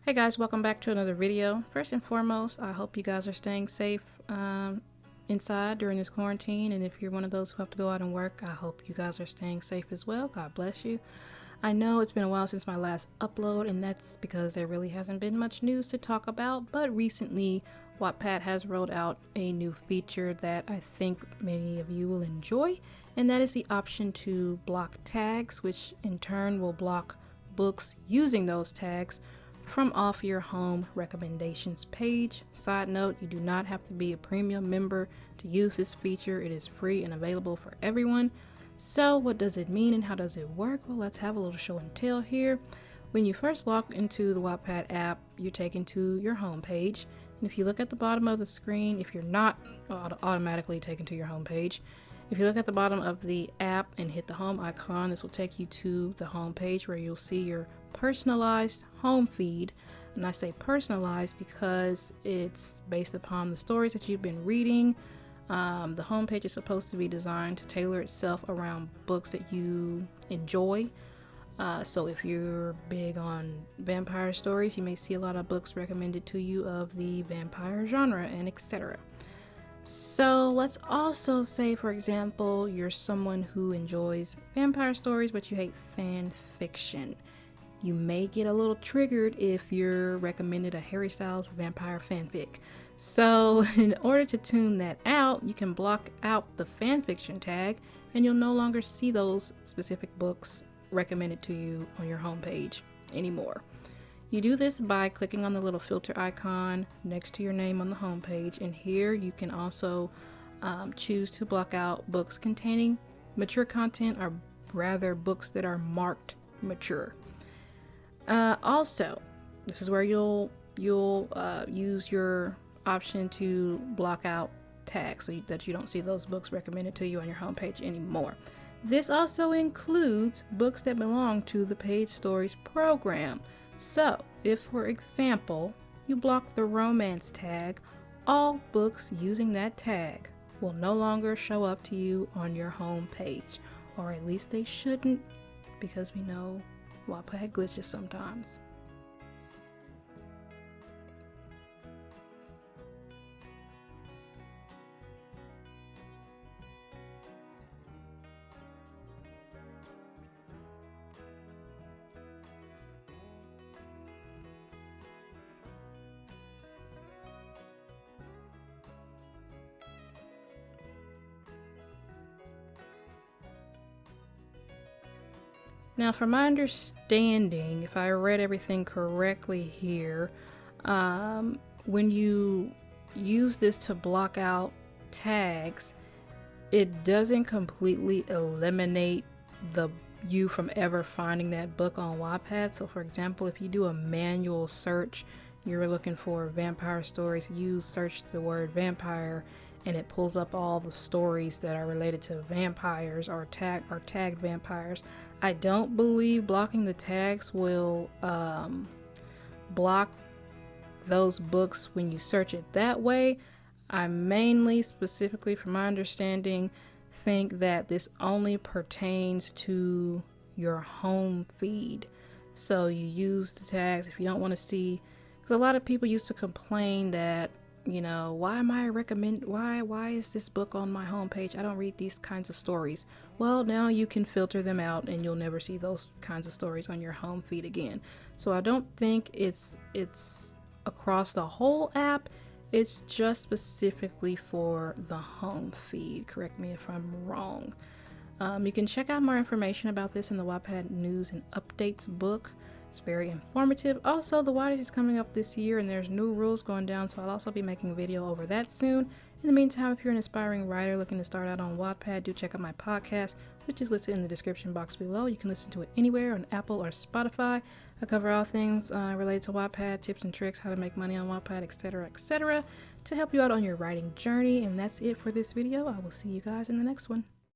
Hey guys, welcome back to another video. First and foremost, I hope you guys are staying safe inside during this quarantine, and if you're one of those who have to go out and work, I hope you guys are staying safe as well. God bless you. I know it's been a while since my last upload, and that's because there really hasn't been much news to talk about, but recently Wattpad has rolled out a new feature that I think many of you will enjoy, and that is the option to block tags, which in turn will block books using those tags from off your home recommendations page. Side note, you do not have to be a premium member to use this feature. It is free and available for everyone. So what does it mean and how does it work? Well, let's have a little show and tell here. When you first log into the Wattpad app, you're taken to your home page. And if you look at the bottom of the screen, if you're not automatically taken to your home page, if you look at the bottom of the app and hit the home icon, this will take you to the home page where you'll see your personalized home feed. And I say personalized because it's based upon the stories that you've been reading. The home page is supposed to be designed to tailor itself around books that you enjoy. So if you're big on vampire stories, you may see a lot of books recommended to you of the vampire genre and etc. So let's also say, for example, you're someone who enjoys vampire stories, but you hate fan fiction. You may get a little triggered if you're recommended a Harry Styles vampire fanfic. So in order to tune that out, you can block out the fanfiction tag and you'll no longer see those specific books recommended to you on your homepage anymore. You do this by clicking on the little filter icon next to your name on the homepage, and here you can also choose to block out books containing mature content, or rather books that are marked mature. Also, this is where you'll use your option to block out tags so that you don't see those books recommended to you on your homepage anymore. This also includes books that belong to the Paid Stories program. So, if for example, you block the romance tag, all books using that tag will no longer show up to you on your home page, or at least they shouldn't, because we know Wattpad glitches sometimes. Now, from my understanding, if I read everything correctly here, when you use this to block out tags, it doesn't completely eliminate you from ever finding that book on Wattpad. So for example, if you do a manual search, you're looking for vampire stories, you search the word vampire and it pulls up all the stories that are related to vampires or tagged vampires. I don't believe blocking the tags will block those books when you search it that way. I mainly, specifically from my understanding, think that this only pertains to your home feed. So you use the tags if you don't want to see, because a lot of people used to complain that, you know, why is this book on my homepage? I don't read these kinds of stories. Well, now you can filter them out and you'll never see those kinds of stories on your home feed again. So I don't think it's across the whole app. It's just specifically for the home feed. Correct me if I'm wrong. You can check out more information about this in the Wattpad News and Updates book. It's very informative. Also, the Wattage is coming up this year and there's new rules going down, so I'll also be making a video over that soon. In the meantime, if you're an aspiring writer looking to start out on Wattpad, do check out my podcast, which is listed in the description box below. You can listen to it anywhere on Apple or Spotify. I cover all things related to Wattpad, tips and tricks, how to make money on Wattpad, etc., to help you out on your writing journey. And that's it for this video. I will see you guys in the next one.